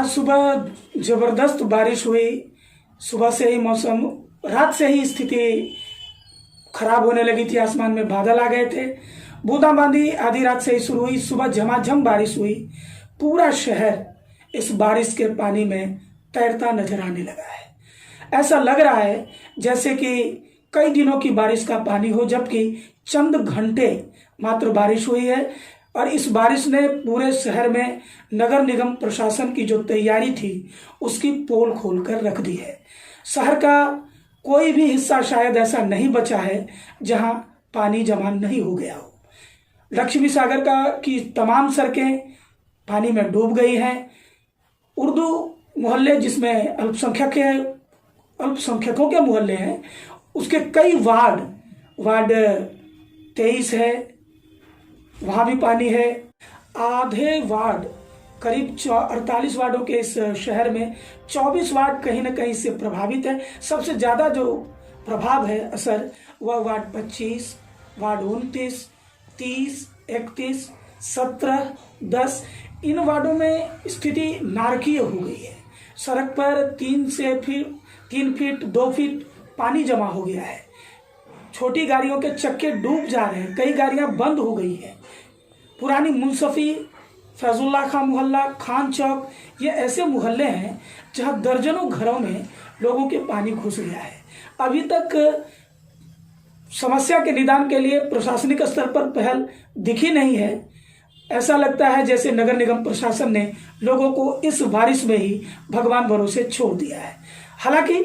आज सुबह जबरदस्त बारिश हुई। सुबह से ही मौसम, रात से ही स्थिति खराब होने लगी थी। आसमान में बादल आ गए थे। बूंदाबांदी आधी रात से ही शुरू हुई। सुबह झमाझम बारिश हुई। पूरा शहर इस बारिश के पानी में तैरता नजर आने लगा है। ऐसा लग रहा है जैसे कि कई दिनों की बारिश का पानी हो, जबकि चंद घंटे मात्र बारिश हुई है। और इस बारिश ने पूरे शहर में नगर निगम प्रशासन की जो तैयारी थी उसकी पोल खोलकर रख दी है। शहर का कोई भी हिस्सा शायद ऐसा नहीं बचा है जहां पानी जमा नहीं हो गया हो। लक्ष्मी सागर की तमाम सड़कें पानी में डूब गई हैं। उर्दू मोहल्ले, जिसमें अल्पसंख्यकों के मोहल्ले हैं, उसके कई वार्ड 23 है, वहाँ भी पानी है। आधे वार्ड, करीब 48 वार्डों के इस शहर में 24 वार्ड कहीं न कहीं से प्रभावित है। सबसे ज़्यादा जो प्रभाव है, असर, वह वार्ड 25, वार्ड 29, 30, 31, 17, 10, इन वार्डों में स्थिति नारकीय हो गई है। सड़क पर 3 फीट 2 फीट पानी जमा हो गया है। छोटी गाड़ियों के चक्के डूब जा रहे हैं। कई गाड़ियां बंद हो गई हैं। पुरानी मुंसफी, फैजुल्ला खां मोहल्ला, खान चौक, ये ऐसे मोहल्ले हैं जहां दर्जनों घरों में लोगों के पानी घुस गया है। अभी तक समस्या के निदान के लिए प्रशासनिक स्तर पर पहल दिखी नहीं है। ऐसा लगता है जैसे नगर निगम प्रशासन ने लोगों को इस बारिश में ही भगवान भरोसे छोड़ दिया है। हालांकि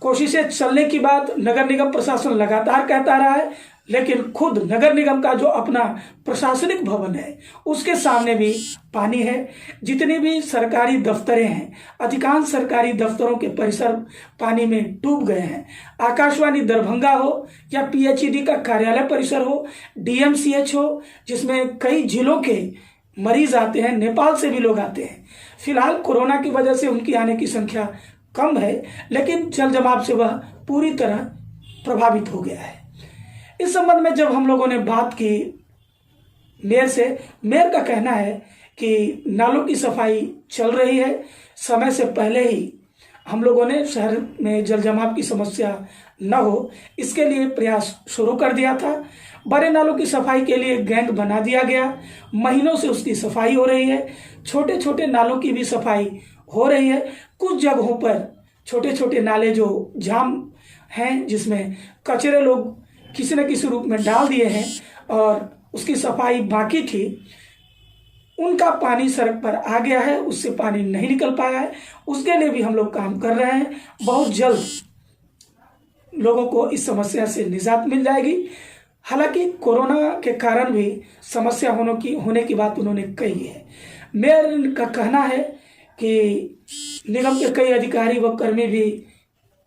कोशिशें चलने की बात नगर निगम प्रशासन लगातार कहता रहा है, लेकिन खुद नगर निगम का जो अपना प्रशासनिक भवन है उसके सामने भी पानी है। जितनी भी सरकारी दफ्तरें हैं, अधिकांश सरकारी दफ्तरों के परिसर पानी में डूब गए हैं। आकाशवाणी दरभंगा हो या पीएचईडी का कार्यालय परिसर हो, डीएमसीएच हो, जिसमें कई जिलों के मरीज आते हैं, नेपाल से भी लोग आते हैं। फिलहाल कोरोना की वजह से उनकी आने की संख्या कम है, लेकिन जल जमाव से वह पूरी तरह प्रभावित हो गया है। इस संबंध में जब हम लोगों ने बात की मेयर से, मेयर का कहना है कि नालों की सफाई चल रही है। समय से पहले ही हम लोगों ने शहर में जल जमाव की समस्या न हो, इसके लिए प्रयास शुरू कर दिया था। बड़े नालों की सफाई के लिए गैंग बना दिया गया। महीनों से उसकी सफाई हो रही है। छोटे छोटे नालों की भी सफाई हो रही है। कुछ जगहों पर छोटे छोटे नाले जो जाम हैं, जिसमें कचरे लोग किसी न किसी रूप में डाल दिए हैं और उसकी सफाई बाकी थी, उनका पानी सड़क पर आ गया है, उससे पानी नहीं निकल पाया है। उसके लिए भी हम लोग काम कर रहे हैं। बहुत जल्द लोगों को इस समस्या से निजात मिल जाएगी। हालांकि कोरोना के कारण भी समस्या होने की बात उन्होंने कही है। मेयर का कहना है कि निगम के कई अधिकारी व कर्मी भी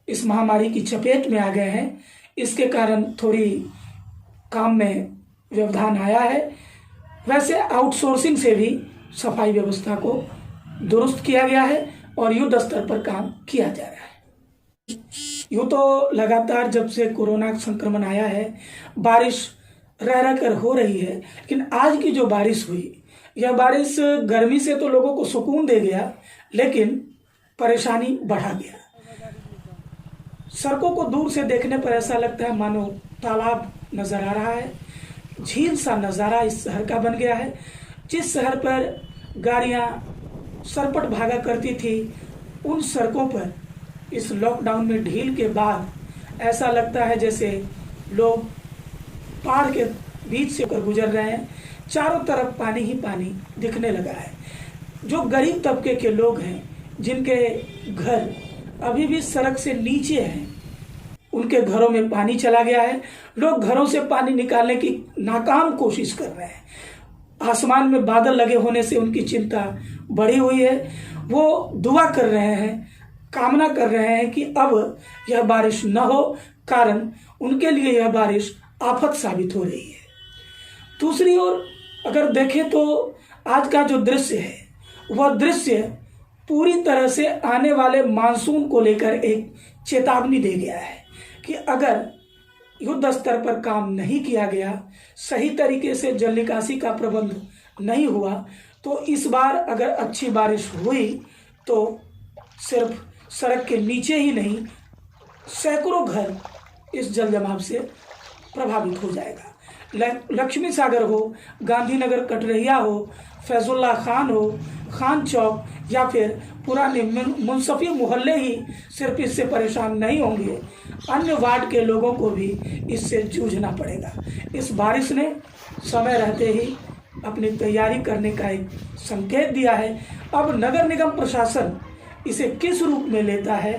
इस महामारी की चपेट में आ गए हैं। इसके कारण थोड़ी काम में व्यवधान आया है। वैसे आउटसोर्सिंग से भी सफाई व्यवस्था को दुरुस्त किया गया है और युद्ध स्तर पर काम किया जा रहा है। यूँ तो लगातार जब से कोरोना संक्रमण आया है बारिश रह कर हो रही है, लेकिन आज की जो बारिश हुई, यह बारिश गर्मी से तो लोगों को सुकून दे गया, लेकिन परेशानी बढ़ा गया। सड़कों को दूर से देखने पर ऐसा लगता है मानो तालाब नजर आ रहा है। झील सा नज़ारा इस शहर का बन गया है। जिस शहर पर गाड़ियां सरपट भागा करती थी, उन सड़कों पर इस लॉकडाउन में ढील के बाद ऐसा लगता है जैसे लोग पहाड़ के बीच से होकर गुजर रहे हैं। चारों तरफ पानी ही पानी दिखने लगा है। जो गरीब तबके के लोग हैं, जिनके घर अभी भी सड़क से नीचे हैं, उनके घरों में पानी चला गया है। लोग घरों से पानी निकालने की नाकाम कोशिश कर रहे हैं। आसमान में बादल लगे होने से उनकी चिंता बढ़ी हुई है। वो दुआ कर रहे हैं, कामना कर रहे हैं कि अब यह बारिश न हो, कारण उनके लिए यह बारिश आफत साबित हो रही है। दूसरी ओर अगर देखें तो आज का जो दृश्य है, वह दृश्य पूरी तरह से आने वाले मानसून को लेकर एक चेतावनी दे गया है कि अगर युद्ध स्तर पर काम नहीं किया गया, सही तरीके से जल निकासी का प्रबंध नहीं हुआ, तो इस बार अगर अच्छी बारिश हुई तो सिर्फ सड़क के नीचे ही नहीं, सैकड़ों घर इस जल जमाव से प्रभावित हो जाएगा। लक्ष्मी सागर हो, गांधीनगर कटरैया हो, फैजुल्ला खान हो, खान चौक या फिर पुराने मुंसफी मोहल्ले ही सिर्फ इससे परेशान नहीं होंगे, अन्य वार्ड के लोगों को भी इससे जूझना पड़ेगा। इस बारिश ने समय रहते ही अपनी तैयारी करने का एक संकेत दिया है। अब नगर निगम प्रशासन इसे किस रूप में लेता है,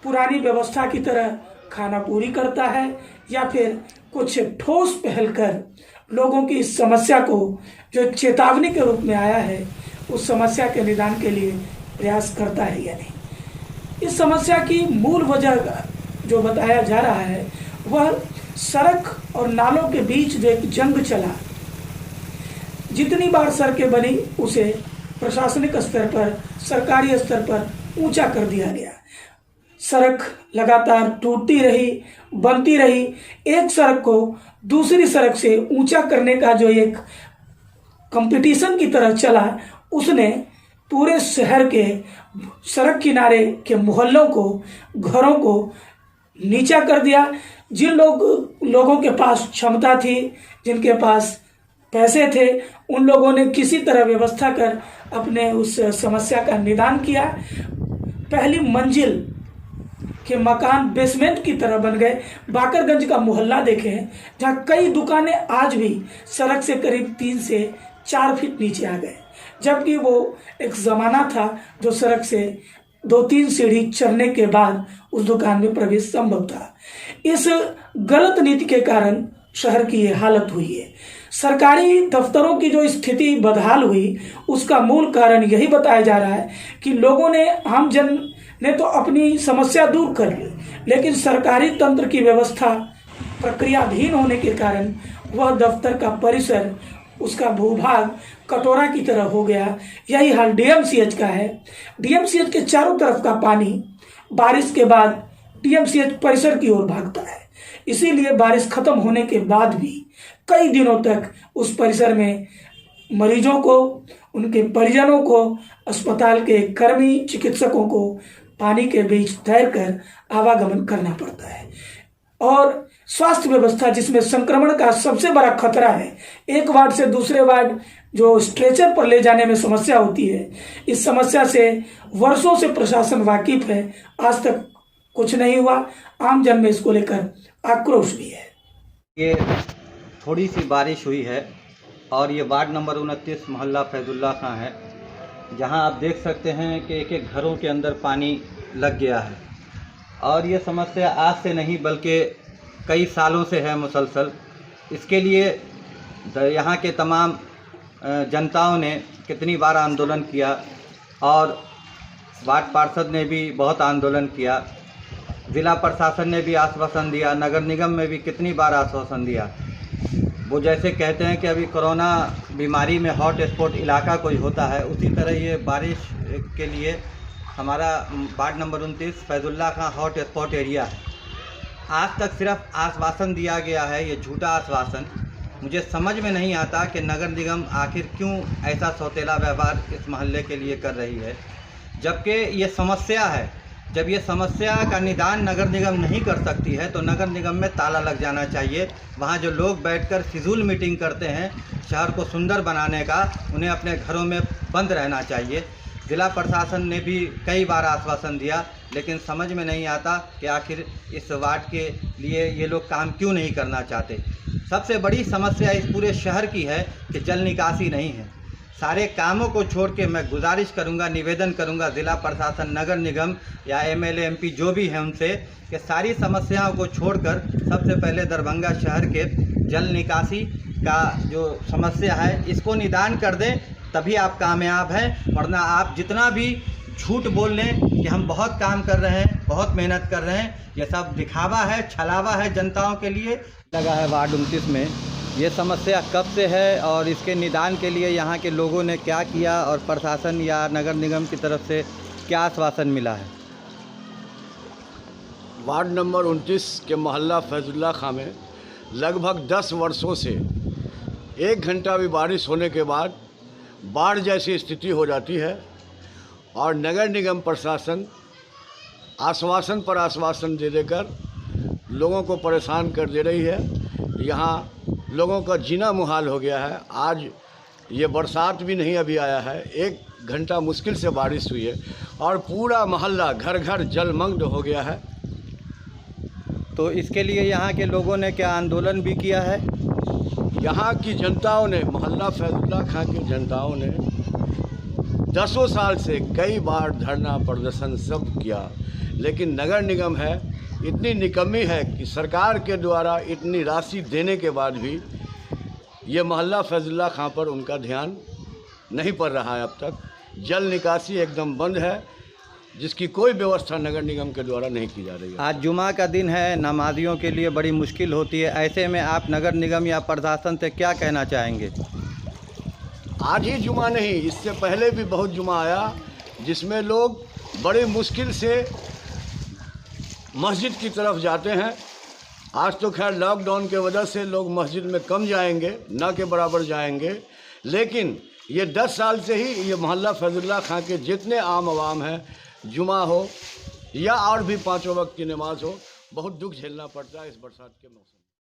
पुरानी व्यवस्था की तरह खाना पूरी करता है या फिर कुछ ठोस पहल कर लोगों की इस समस्या को जो एक चेतावनी के रूप में आया है, उस समस्या के निदान के लिए प्रयास करता है या नहीं। इस समस्या की मूल वजह जो बताया जा रहा है वह सड़क और नालों के बीच जो एक जंग चला, जितनी बार सड़कें बनी उसे प्रशासनिक स्तर पर, सरकारी स्तर पर ऊंचा कर दिया गया। सड़क लगातार टूटती रही, बनती रही। एक सड़क को दूसरी सड़क से ऊंचा करने का जो एक कंपटीशन की तरह चला, उसने पूरे शहर के सड़क किनारे के मोहल्लों को, घरों को नीचा कर दिया। जिन लोगों के पास क्षमता थी, जिनके पास पैसे थे, उन लोगों ने किसी तरह व्यवस्था कर अपने उस समस्या का निदान किया। पहली मंजिल के मकान बेसमेंट की तरह बन गए। बाकरगंज का मोहल्ला देखें, जहाँ कई दुकानें आज भी सड़क से करीब 3 से 4 फीट नीचे आ गए, जबकि वो एक ज़माना था जो सड़क से 2-3 सीढ़ी चढ़ने के बाद उस दुकान में प्रवेश संभव था। इस गलत नीति के कारण शहर की ये हालत हुई है। सरकारी दफ्तरों की जो स्थिति बदहाल हुई, उसका मूल कारण यही बताया जा रहा है कि लोगों ने, आम जन ने तो अपनी समस्या दूर कर ली, लेकिन सरकारी तंत्र की व्यवस्था प्रक्रियाधीन होने के कारण वह दफ्तर का परिसर, उसका भूभाग कटोरा की तरह हो गया। यही हाल डीएमसीएच का है। डीएमसीएच के चारों तरफ का पानी बारिश के बाद डीएमसीएच परिसर की ओर भागता है। इसीलिए बारिश खत्म होने के बाद भी कई दिनों तक उस परिसर में मरीजों को, उनके परिजनों को, अस्पताल के कर्मी, चिकित्सकों को पानी के बीच तैरकर आवागमन करना पड़ता है। और स्वास्थ्य व्यवस्था, जिसमें संक्रमण का सबसे बड़ा खतरा है, एक वार्ड से दूसरे वार्ड जो स्ट्रेचर पर ले जाने में समस्या होती है, इस समस्या से वर्षों से प्रशासन वाकिफ है, आज तक कुछ नहीं हुआ। आम जन में इसको लेकर आक्रोश भी है। ये थोड़ी सी बारिश हुई है और ये वार्ड नंबर 29 मोहल्ला फैजुल्ला खां है, जहां आप देख सकते हैं कि एक एक घरों के अंदर पानी लग गया है। और ये समस्या आज से नहीं बल्कि कई सालों से है मुसलसल। इसके लिए यहाँ के तमाम जनताओं ने कितनी बार आंदोलन किया और वार्ड पार्षद ने भी बहुत आंदोलन किया, ज़िला प्रशासन ने भी आश्वासन दिया, नगर निगम में भी कितनी बार आश्वासन दिया। वो जैसे कहते हैं कि अभी कोरोना बीमारी में हॉट स्पॉट इलाका कोई होता है, उसी तरह ये बारिश के लिए हमारा वार्ड नंबर 29 फैजुल्ला खां हॉट स्पॉट एरिया है। आज तक सिर्फ आश्वासन दिया गया है, ये झूठा आश्वासन। मुझे समझ में नहीं आता कि नगर निगम आखिर क्यों ऐसा सौतेला व्यवहार इस मोहल्ले के लिए कर रही है, जबकि ये समस्या है। जब ये समस्या का निदान नगर निगम नहीं कर सकती है तो नगर निगम में ताला लग जाना चाहिए। वहाँ जो लोग बैठकर फिजूल मीटिंग करते हैं शहर को सुंदर बनाने का, उन्हें अपने घरों में बंद रहना चाहिए। ज़िला प्रशासन ने भी कई बार आश्वासन दिया, लेकिन समझ में नहीं आता कि आखिर इस वार्ड के लिए ये लोग काम क्यों नहीं करना चाहते। सबसे बड़ी समस्या इस पूरे शहर की है कि जल निकासी नहीं है। सारे कामों को छोड़ के मैं गुजारिश करूंगा, निवेदन करूंगा ज़िला प्रशासन, नगर निगम या एमएलए एमपी जो भी हैं उनसे कि सारी समस्याओं को छोड़कर सबसे पहले दरभंगा शहर के जल निकासी का जो समस्या है इसको निदान कर दें, तभी आप कामयाब हैं। वरना आप जितना भी झूठ बोल लें कि हम बहुत काम कर रहे हैं, बहुत मेहनत कर रहे हैं, ये सब दिखावा है, छलावा है जनताओं के लिए लगा है। वार्ड 29 में ये समस्या कब से है और इसके निदान के लिए यहाँ के लोगों ने क्या किया और प्रशासन या नगर निगम की तरफ से क्या आश्वासन मिला है? वार्ड नंबर 29 के मोहल्ला फैजुल्ला खां में लगभग 10 वर्षों से 1 घंटा भी बारिश होने के बाद बाढ़ जैसी स्थिति हो जाती है और नगर निगम प्रशासन आश्वासन पर आश्वासन दे देकर लोगों को परेशान कर दे रही है। यहाँ लोगों का जीना मुहाल हो गया है। आज ये बरसात भी नहीं अभी आया है, 1 घंटा मुश्किल से बारिश हुई है और पूरा मोहल्ला घर घर जलमग्न हो गया है। तो इसके लिए यहाँ के लोगों ने क्या आंदोलन भी किया है? यहाँ की जनताओं ने, मोहल्ला फैजुल्ला खां की जनताओं ने 10 साल से कई बार धरना प्रदर्शन सब किया, लेकिन नगर निगम है इतनी निकम्मी है कि सरकार के द्वारा इतनी राशि देने के बाद भी ये मोहल्ला फैजुल्ला खां पर उनका ध्यान नहीं पड़ रहा है। अब तक जल निकासी एकदम बंद है, जिसकी कोई व्यवस्था नगर निगम के द्वारा नहीं की जा रही है। आज जुमा का दिन है, नमाजियों के लिए बड़ी मुश्किल होती है, ऐसे में आप नगर निगम या प्रशासन से क्या कहना चाहेंगे? आज ही जुमा नहीं, इससे पहले भी बहुत जुमा आया जिसमें लोग बड़ी मुश्किल से मस्जिद की तरफ जाते हैं। आज तो खैर लॉकडाउन के वजह से लोग मस्जिद में कम जाएंगे, न के बराबर जाएंगे, लेकिन ये 10 साल से ही ये मोहल्ला फैजुल्ला खां के जितने आम आवाम हैं, जुमा हो या और भी 5 वक्त की नमाज हो, बहुत दुख झेलना पड़ता है इस बरसात के मौसम में।